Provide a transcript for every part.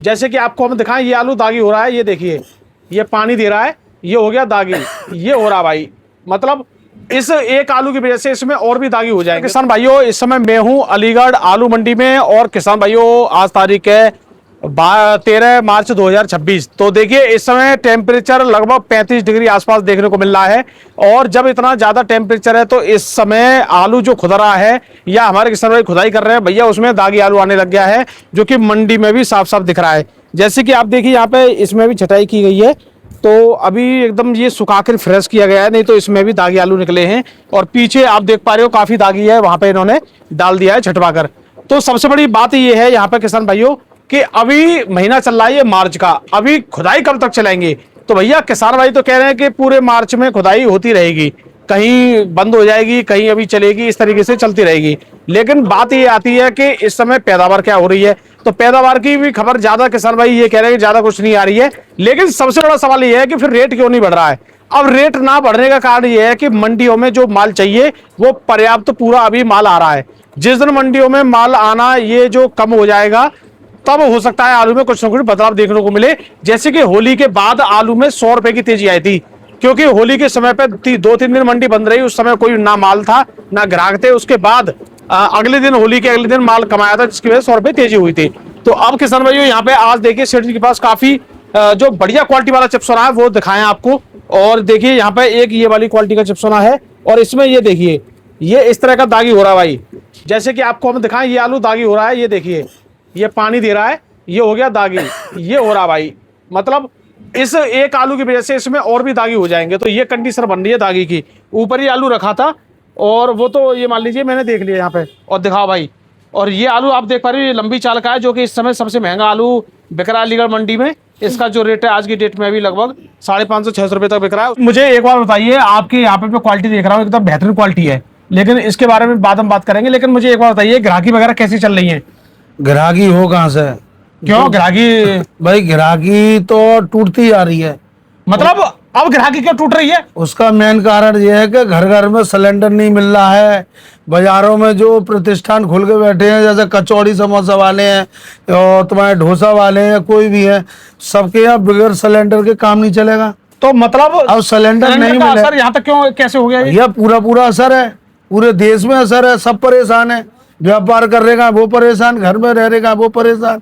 जैसे कि आपको हम दिखाएं, ये आलू दागी हो रहा है, ये देखिए, ये पानी दे रहा है, ये हो गया दागी, ये हो रहा भाई। मतलब इस एक आलू की वजह से इसमें और भी दागी हो जाएंगे। किसान भाइयों, इस समय मैं हूं अलीगढ़ आलू मंडी में, और किसान भाइयों आज तारीख है 13 मार्च 2026। तो देखिए इस समय टेम्परेचर लगभग 35 डिग्री आसपास देखने को मिल रहा है। और जब इतना ज्यादा टेम्परेचर है तो इस समय आलू जो खुद रहा है या हमारे किसान भाई खुदाई कर रहे हैं भैया, उसमें दागी आलू आने लग गया है, जो कि मंडी में भी साफ साफ दिख रहा है। जैसे कि आप देखिए यहाँ पे इसमें भी छटाई की गई है, तो अभी एकदम ये सुखाकर फ्रेश किया गया है, नहीं तो इसमें भी दागी आलू निकले हैं। और पीछे आप देख पा रहे हो काफी दागी है, वहां पे इन्होंने डाल दिया है छटवा कर। तो सबसे बड़ी बात ये है यहाँ पे किसान भाइयों कि अभी महीना चल रहा है ये मार्च का, अभी खुदाई कब तक चलाएंगे? तो भैया किसान भाई तो कह रहे हैं कि पूरे मार्च में खुदाई होती रहेगी, कहीं बंद हो जाएगी, कहीं अभी चलेगी, इस तरीके से चलती रहेगी। लेकिन बात ये आती है कि इस समय पैदावार क्या हो रही है, तो पैदावार की भी खबर ज्यादा किसान भाई ये कह रहे हैं कि ज्यादा कुछ नहीं आ रही है। लेकिन सबसे बड़ा सवाल ये है कि फिर रेट क्यों नहीं बढ़ रहा है? अब रेट ना बढ़ने का कारण ये है कि मंडियों में जो माल चाहिए वो पर्याप्त तो पूरा अभी माल आ रहा है। जिस दिन मंडियों में माल आना ये जो कम हो जाएगा, तब हो सकता है आलू में कुछ ना कुछ बदलाव देखने को मिले। जैसे कि होली के बाद आलू में 100 रुपए की तेजी आई थी, क्योंकि होली के समय पे 2-3 दिन मंडी बंद रही, उस समय कोई ना माल था ना ग्राहक थे। उसके बाद अगले दिन, होली के अगले दिन माल कमाया था, जिसकी वजह से 100 रुपए तेजी हुई थी। तो अब किसान भाइयों यहाँ पे आज देखिए सेठ जी के पास काफी जो बढ़िया क्वालिटी वाला चिप्सोना है वो दिखाएं आपको। और देखिए यहाँ पे एक ये वाली क्वालिटी का चिप्सोना है, और इसमें ये देखिए ये इस तरह का दागी हो रहा है भाई। जैसे कि आपको हम दिखाएं, ये आलू दागी हो रहा है, ये देखिए, ये पानी दे रहा है, ये हो गया दागी, ये हो रहा भाई। मतलब इस एक आलू की वजह से इसमें और भी दागी हो जाएंगे। तो ये कंडीशन बन रही है दागी की। ऊपर ही आलू रखा था और वो तो ये मान लीजिए मैंने देख लिया यहाँ पे, और दिखाओ भाई। और ये आलू आप देख पा रहे हो, ये लंबी चाल का है, जो कि इस समय सबसे महंगा आलू बिक रहा है अलीगढ़ मंडी में। इसका जो रेट है आज की डेट में भी लगभग 550-600 रुपए तक बिक रहा है। मुझे एक बार बताइए, आपके यहाँ पे क्वालिटी देख रहा हूँ एकदम बेहतरीन क्वालिटी है, लेकिन इसके बारे में बाद हम बात करेंगे। लेकिन मुझे एक बार बताइए, ग्राहकी वगैरह कैसी चल रही है? ग्राहकी हो कहाँ से? क्यों ग्राहकी? भाई ग्राहकी तो टूटती जा रही है। मतलब अब ग्राहकी क्यों टूट रही है? उसका मेन कारण ये है कि घर घर में सिलेंडर नहीं मिल रहा है। बाजारों में जो प्रतिष्ठान खुल के बैठे हैं, जैसे कचौड़ी समोसा वाले हैं और तुम्हारे डोसा वाले हैं, कोई भी है, सबके यहाँ बगैर सिलेंडर के काम नहीं चलेगा। तो मतलब अब सिलेंडर नहीं मिले, असर यहाँ तक क्यों कैसे हो गया? यह पूरा असर है, पूरे देश में असर है। सब परेशान है, व्यापार कर रहेगा वो परेशान, घर में रह रहेगा वो परेशान,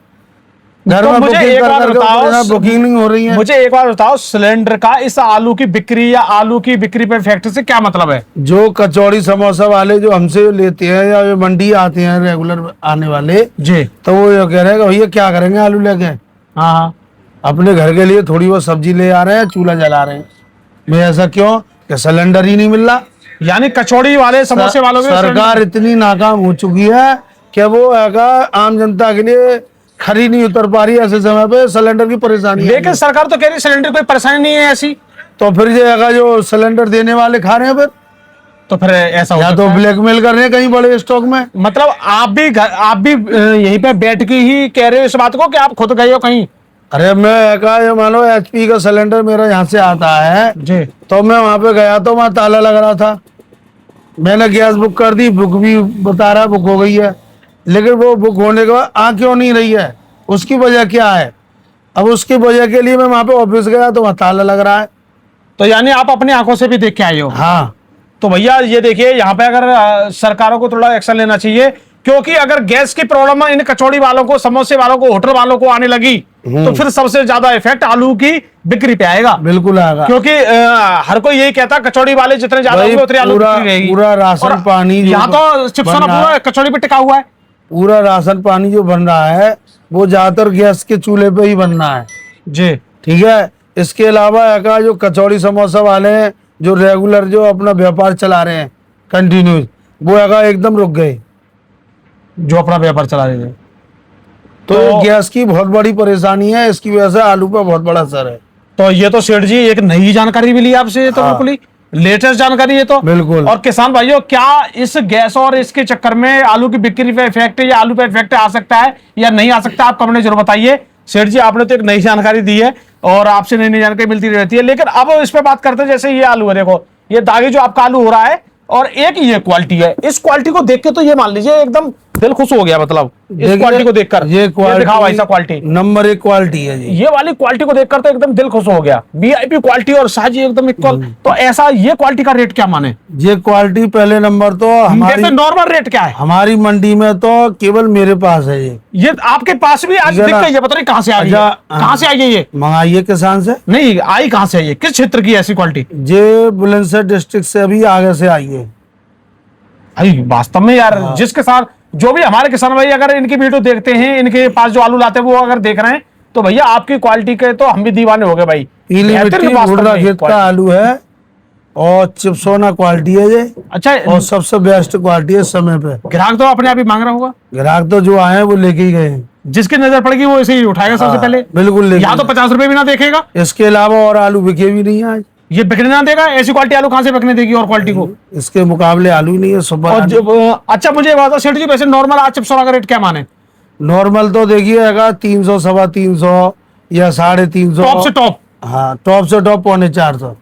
घर में बुकिंग नहीं हो रही है। मुझे एक बार बताओ, सिलेंडर का इस आलू की बिक्री या आलू की बिक्री पे फैक्ट्री से क्या मतलब है? जो कचौड़ी समोसा वाले जो हमसे लेते हैं या जो मंडी आते हैं रेगुलर आने वाले जी, तो वो ये कह रहे हैं भैया क्या करेंगे आलू लेके। हाँ, अपने घर के लिए थोड़ी बहुत सब्जी ले आ रहे हैं, चूल्हा जला रहे हैं। मैं ऐसा क्यों कि सिलेंडर ही नहीं मिल रहा। यानी कचौड़ी वाले समोसे वालों में सरकार इतनी नाकाम हो चुकी है कि वो आम जनता के लिए खरी नहीं उतर पा रही। ऐसे समय पे सिलेंडर की परेशानी। लेकिन सरकार तो कह रही है सिलेंडर कोई परेशानी नहीं है ऐसी। तो फिर ये जो सिलेंडर देने वाले खा रहे हैं, फिर तो फिर ऐसा या तो ब्लैकमेल कर रहे हैं कहीं बड़े स्टॉक में। मतलब आप भी यहीं पे बैठ के ही कह रहे हो इस बात को कि आप खुद गए हो कहीं? अरे मैं मानो HP का सिलेंडर मेरा यहाँ से आता है जी, तो मैं वहां पे गया तो वहां ताला लग रहा था। मैंने गैस बुक कर दी, बुक भी बता रहा है बुक हो गई है, लेकिन वो बुक होने के बाद आ क्यों नहीं रही है, उसकी वजह क्या है? अब उसकी वजह के लिए मैं वहां पे ऑफिस गया तो वहां ताला लग रहा है। तो यानी आप अपनी आंखों से भी देख के आए हो? हाँ। तो भैया ये देखिए, यहाँ पे अगर सरकारों को थोड़ा एक्शन लेना चाहिए, क्योंकि अगर गैस की प्रॉब्लम इन कचौड़ी वालों को, समोसे वालों को, होटल वालों को आने लगी तो फिर सबसे ज्यादा इफेक्ट आलू की बिक्री पे आएगा। बिल्कुल आएगा, क्योंकि हर कोई यही कहता है कचौड़ी वाले जितने ज्यादा होंगे उतनी आलू बिक्री रहेगी। पूरा राशन पानी यहाँ तो चिप्सोना पूरा कचौड़ी पे टिका हुआ है। पूरा राशन पानी जो बन रहा है वो ज्यादातर गैस के चूल्हे पे ही बन रहा है जी, ठीक है। इसके अलावा जो कचौड़ी समोसा वाले हैं जो रेगुलर जो अपना व्यापार चला रहे हैं कंटिन्यूस, वो एकदम रुक गए, जो अपना व्यापार चला रहे थे। तो गैस की बहुत बड़ी परेशानी है, इसकी वजह से आलू पर बहुत बड़ा असर है। तो ये तो सेठ जी एक नई जानकारी मिली आपसे, तो बिल्कुल ही लेटेस्ट जानकारी है। तो बिल्कुल। और किसान भाइयों, क्या इस गैस और इसके चक्कर में आलू की बिक्री पे इफेक्ट या आलू पे इफेक्ट आ सकता है या नहीं आ सकता? आप कमेंट में जरूर बताइए। सेठ जी आपने तो एक नई जानकारी दी है और आपसे नई नई जानकारी मिलती रहती है। लेकिन अब इस पे बात करते हैं, जैसे ये आलू है, देखो ये दागी जो आपका आलू हो रहा है, और एक ये क्वालिटी है। इस क्वालिटी को देख के तो ये मान लीजिए एकदम दिल खुश हो गया, मतलब इस देखिए, क्वालिटी को देखकर। ये क्वालिटी दिखाओ ऐसा क्वालिटी, नंबर 1 क्वालिटी है जी। ये वाली क्वालिटी को देखकर तो एकदम दिल खुश हो गया। वीआईपी क्वालिटी और साइज एकदम इक्वल। तो ऐसा ये क्वालिटी का रेट क्या माने? ये क्वालिटी पहले नंबर तो हमारी जैसे नॉर्मल रेट क्या है? हमारी मंडी में तो केवल मेरे पास है ये आपके पास भी आज ये दिख ना- गई है, पता नहीं कहाँ से आ गई है। अच्छा, कहाँ से आई है ये? मंगाइए किसान से। नहीं आई कहाँ से आई है? किस क्षेत्र की ऐसी क्वालिटी? ये बुलंदशहर डिस्ट्रिक्ट से अभी आगे से आई है। भाई वास्तव में यार, जिस किसान, जो भी हमारे किसान भाई अगर इनकी वीडियो देखते हैं, इनके पास जो आलू लाते हैं वो अगर देख रहे हैं, तो भैया आपकी क्वालिटी के तो हम भी दीवाने हो गए भाई। पीली बेहतरीन मिट्टी वास्तव भुर्रा में खेत का quality। आलू है और चिपसोना क्वालिटी है ये, अच्छा, और सबसे बेस्ट क्वालिटी है समय पे। ग्राहक तो अपने आप ही मांग रहा होगा, ग्राहक तो जो आए हैं वो लेके ही गए हैं। जिसकी नजर पड़ेगी वो इसे ही उठाएगा सबसे हाँ, पहले। बिल्कुल लेके यहाँ तो 50 रुपए भी ना देखेगा, इसके अलावा और आलू बिके भी नहीं आज। ये बिकने ना देगा। ऐसी क्वालिटी आलू कहाँ से बिकने देगी और क्वालिटी को? इसके मुकाबले आलू ही नहीं है सुपर और आलू। अच्छा मुझे ये बताओ सेठ जी, वैसे नॉर्मल आज चिप्सोना का रेट क्या माने? नॉर्मल तो देखिएगा 300, 350 या 350। टॉप से टॉप, हाँ, टॉप से टॉप 450।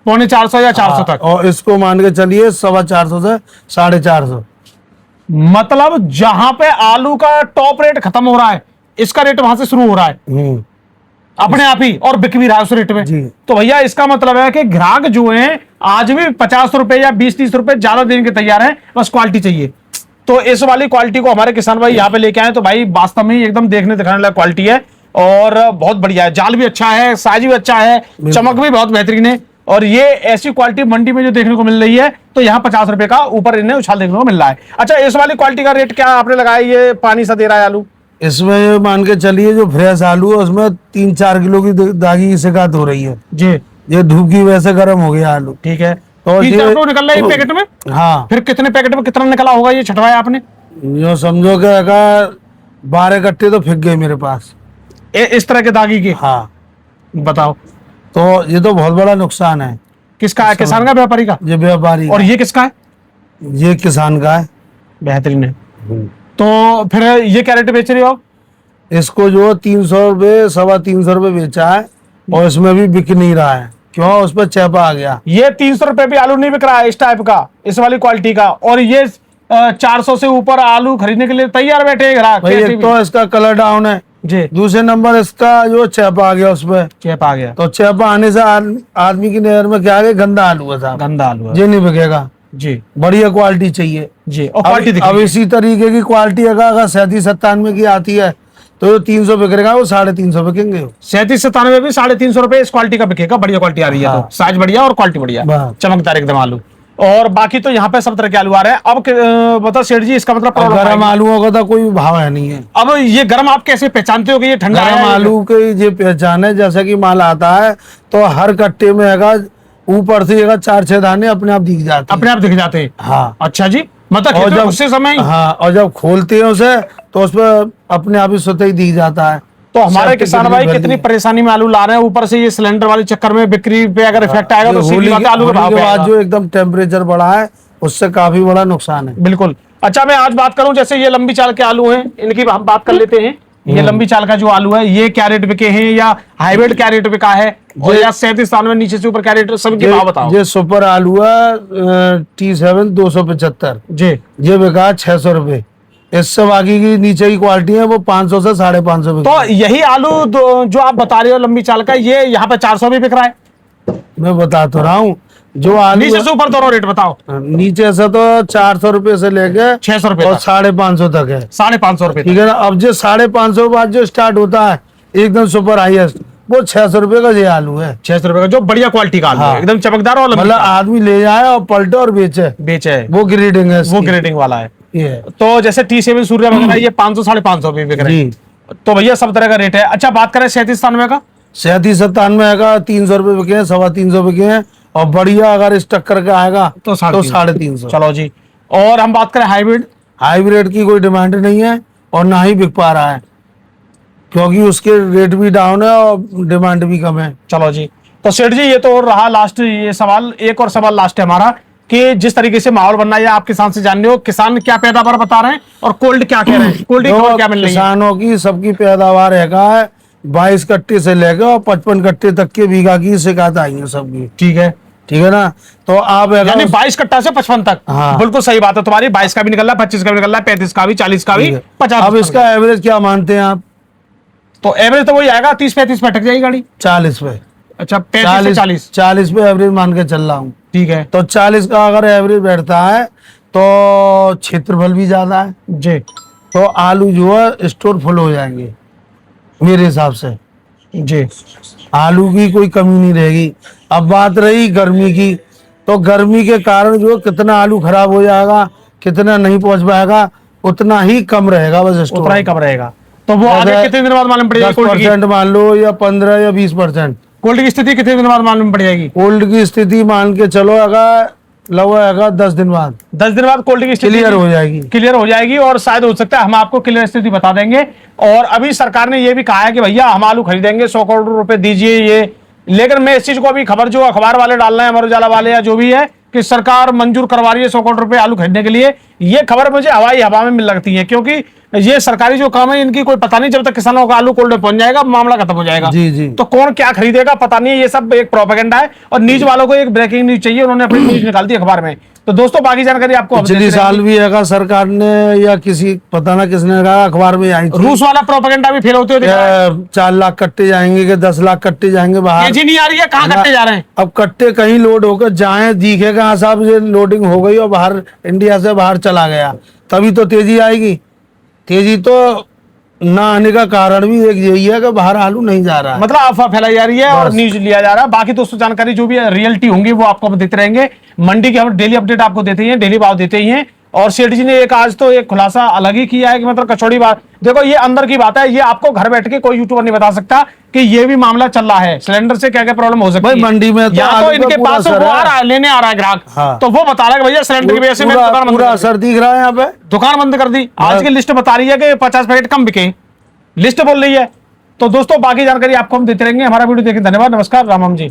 450 या 400 तक। और इसको मान के चलिए 450 से 450। मतलब जहां पे आलू का टॉप रेट खत्म हो रहा है, इसका रेट वहां से शुरू हो रहा है अपने आप ही, और बिक भी रहा है उस रेट में। जी। तो भैया इसका मतलब है कि ग्राहक जो है आज भी 50 रुपए या 20-30 रुपए ज्यादा देने के तैयार है, बस क्वालिटी चाहिए। तो इस वाली क्वालिटी को हमारे किसान भाई यहाँ पे लेके आए, तो भाई वास्तव में एकदम देखने दिखाने लायक क्वालिटी है और बहुत बढ़िया है। जाल भी अच्छा है, साइज भी अच्छा है, चमक भी बहुत बेहतरीन है। और ये ऐसी क्वालिटी मंडी में जो देखने को मिल रही है, तो यहाँ 50 रुपए का ऊपर इन्हें उछाल देखने को मिल रहा है। अच्छा, इस वाली क्वालिटी का रेट क्या आपने लगाया? ये पानी सा दे रहा है आलू। इसमें ये मान के चलिए जो फ्रेश आलू है उसमें 3-4 किलो की दागी की शिकायत हो रही है। जी, ये धूप की वजह से गर्म हो गया आलू। ठीक है। तो 3-4 ये- किलो निकल रहा है एक पैकेट में? हाँ, फिर कितने पैकेट में कितना निकला होगा ये छटवाया आपने? जो समझो कि अगर 12 कट्टे तो फिक गए मेरे पास। इस तरह के दागी के? हाँ, बताओ, तो ये तो बहुत बड़ा नुकसान है। किसका है? किसान का, व्यापारी का? ये व्यापारी और का। ये किसका है? ये किसान का है। बेहतरीन है। तो फिर ये क्या रेट बेच रहे हो आप? इसको जो 300 रुपये 350 रुपये बेचा है, और इसमें भी बिक नहीं रहा है। क्यों? उस पर चेपा आ गया। ये 300 रुपए भी आलू नहीं बिक रहा है इस टाइप का, इस वाली क्वालिटी का। और ये 400 से ऊपर आलू खरीदने के लिए तैयार बैठे हैं ग्राहक। भाई कैसे एक भी? तो इसका कलर डाउन है, जी, दूसरे नंबर इसका जो चेपा आ गया उस पर। चेप आ गया, तो चेपा आने से आदमी की नजर में क्या आ गया? गंदा आलू है साहब, गंदा आलू है। ये नहीं बिकेगा। जी बढ़िया क्वालिटी चाहिए। जी, और क्वालिटी अब इसी तरीके की क्वालिटी अगर 37-97 की आती है तो जो 300 बिकेगा वो 350 बिकेंगे। 37-97 भी 350 रुपए इस क्वालिटी का बिकेगा। बढ़िया क्वालिटी आ रही है, हाँ। तो साइज बढ़िया और क्वालिटी बढ़िया, वाह। चमकदार एकदम आलू। और बाकी तो यहाँ पे सब तरह के आलू आ रहे हैं। अब बता सेठ जी, इसका मतलब और problem गर्म आएगी। आलूओं का तो कोई भाव है नहीं है। अब ये गर्म आप कैसे पहचानते हो कि ये ठंडा गर्म है? आलू के ये पहचान है, जैसा कि माल आता है तो हर कट्टे में अगर ऊपर से अगर 4-6 दाने अपने आप दिख जाते हैं। अपने आप दिख जाते हैं? हाँ। अच्छा जी, मतलब और खेतों में जब उसी समय ही? हाँ, और जब खोलते हैं उसे तो उस पर अपने आप ही स्वतः ही दिख जाता है। तो हमारे सब किसान कितनी भाई भर कितनी दी। परेशानी में आलू ला रहे हैं, ऊपर से ये सिलेंडर वाले चक्कर में बिक्री पे अगर इफेक्ट आएगा तो ये सीधी होली बात है, आलू के भाव के पे बाद आएगा। जो एकदम टेम्परेचर बढ़ा है उससे काफी बड़ा नुकसान है। बिल्कुल। अच्छा, मैं आज बात करूं, जैसे ये लंबी चाल के आलू हैं, इनकी हम बात कर लेते हैं। ये लंबी चाल का जो आलू है, ये क्या रेट बिके हैं, या हाइब्रिड क्या रेट बिका है, और या 37-97 नीचे से ऊपर क्या रेट, सबके भाव बताओ। ये सुपर आलू है T7 275। जी, ये बिका 600 रुपये। इससे बाकी की नीचे की क्वालिटी है वो 500 से 550 तो यही आलू जो आप बता रहे हो लंबी चाल का, ये यहाँ पे 400 भी बिक रहा है? मैं बता तो रहा हूँ। जो आलू नीचे से ऊपर दोनों रेट बताओ। नीचे से तो 400 रुपये से लेके 600 रुपए और तक। 550 तक है। 550 रुपए ठीक है ना। अब जो 550 बाद जो स्टार्ट होता है एकदम सुपर हाईएस्ट, वो 600 रुपये का ये आलू है। 600 रुपए का, जो बढ़िया क्वालिटी का आलू हाँ। है, एकदम चमकदार और लंबी मतलब चाल। आदमी ले जाए और पलटे और बेचे, बेचे है, वो ग्रेडिंग है वो इसकी। ग्रेडिंग वाला है। ये है। तो जैसे T7 सूर्य वगैरह ये 500-550 भी बिक रहे हैं। जी। तो भैया सब तरह का रेट है। अच्छा, बात करें 37-97 का? 37-97 का 300 रुपये बिके हैं, 350 बिके हैं, और बढ़िया अगर इस टक्कर का आएगा तो 350। चलो जी। और हम बात करें हाइब्रिड? हाइब्रिड की कोई डिमांड नहीं है और ना ही बिक पा रहा है, क्योंकि उसके रेट भी डाउन है और डिमांड भी कम है। चलो जी। तो सेठ जी, ये तो रहा लास्ट ये सवाल। एक और सवाल लास्ट है हमारा, कि जिस तरीके से माहौल बनना है, आप किसान से जानने हो, किसान क्या पैदावार बता रहे हैं और कोल्ड क्या कह रहे हैं, कोल्ड की खबर क्या मिल रही है? किसानों की सबकी पैदावार है 22 कट्टे से लेकर और 55 कट्टे तक के बीघा की शिकायत आई है सबकी। ठीक है, ठीक है ना। तो आप यानी 22 कट्टा से 55 तक। हाँ। बिल्कुल सही बात है तुम्हारी। 22 का भी निकल रहा है, 25 का भी निकल रहा है, 35 का भी, 40 का भी, 50। अब इसका एवरेज क्या मानते हैं आप? तो एवरेज तो वही आएगा, 30-35 पे अटक जाएगी गाड़ी। 40 पे। अच्छा 35 से 40। 40 पे एवरेज मान के चल रहा हूँ। ठीक है तो 40 का अगर एवरेज बैठता है तो क्षेत्रफल भी ज्यादा है, जी तो आलू जो है स्टोर फुल हो जाएंगे मेरे हिसाब से। जी। आलू की कोई कमी नहीं रहेगी। अब बात रही गर्मी की, तो गर्मी के कारण जो कितना आलू खराब हो जाएगा, कितना नहीं पहुंच पाएगा, उतना ही कम रहेगा बस स्टोर। उतना ही कम रहेगा। तो वो आगे कितने दिन बाद मालूम पड़ जाएगी? 10% मान लो या 15 या 20%। कोल्ड की स्थिति कितने दिन बाद मालूम पड़ जाएगी? कोल्ड की स्थिति मान के चलो अगर लगेगा 10 दिन बाद, 10 दिन बाद कोल्ड की स्थिति क्लियर हो जाएगी। क्लियर हो जाएगी और शायद हो सकता है हम आपको क्लियर स्थिति बता देंगे। और अभी सरकार ने ये भी कहा है कि भैया हम आलू खरीदेंगे, 100 करोड़ रुपए दीजिए ये। लेकिन मैं इस चीज को अभी खबर जो अखबार वाले डाल रहे हैं, अमर उजाला वाले या जो भी है, कि सरकार मंजूर करवा रही है 100 करोड़ रुपए आलू खरीदने के लिए। ये खबर मुझे हवाई हवा में मिल लगती है, क्योंकि ये सरकारी जो काम है इनकी कोई पता नहीं, जब तक किसानों का आलू कोल्ड में पहुंच जाएगा मामला खत्म हो जाएगा। जी जी। तो कौन क्या खरीदेगा पता नहीं है, ये सब एक प्रोपेगेंडा है। और न्यूज वालों को एक ब्रेकिंग न्यूज चाहिए, उन्होंने अपनी न्यूज निकाल दी अखबार में। तो दोस्तों बाकी जानकारी आपको अब पिछले देते साल रहेंगे। भी है सरकार ने या किसी पता ना किसने कहा, अखबार में आई थी, रूस वाला प्रोपेगेंडा भी फेल होते हुए दिख रहा है। 4 लाख कट्टे जाएंगे कि 10 लाख कट्टे जाएंगे बाहर। तेजी नहीं आ रही है, कहाँ कट्टे जा रहे हैं? अब कट्टे कहीं लोड होकर जाए, दिखेगा हाँ साहब ये लोडिंग हो गई और बाहर इंडिया से बाहर चला गया, तभी तो तेजी आएगी। तेजी तो ना आने का कारण भी एक यही है कि बाहर आलू नहीं जा रहा है। मतलब अफवाह फैलाई जा रही है और न्यूज लिया जा रहा है। बाकी दोस्तों जानकारी जो भी है रियलिटी होंगी वो आपको हम देते रहेंगे। मंडी की हम डेली अपडेट आपको देते ही हैं, डेली भाव देते ही हैं। और सेठ जी ने एक आज तो एक खुलासा अलग ही किया है कि मतलब कचौड़ी बात, देखो ये अंदर की बात है, ये आपको घर बैठ के कोई यूट्यूबर नहीं बता सकता कि ये भी मामला चल रहा है। सिलेंडर से क्या क्या प्रॉब्लम हो सकती है मंडी में, या तो इनके पास वो आ रहा है, लेने आ रहा है ग्राहक, हाँ। तो वो बता रहा है भैया सिलेंडर की वजह से मैंने दुकान बंद पूरा कर दी। असर दिख रहा है यहाँ पे, दुकान बंद कर दी। आज की लिस्ट बता रही है कि 50 पैकेट कम बिके, लिस्ट बोल रही है। तो दोस्तों बाकी जानकारी आपको हम देते रहेंगे। हमारा वीडियो देखिए, धन्यवाद, नमस्कार, राम राम जी।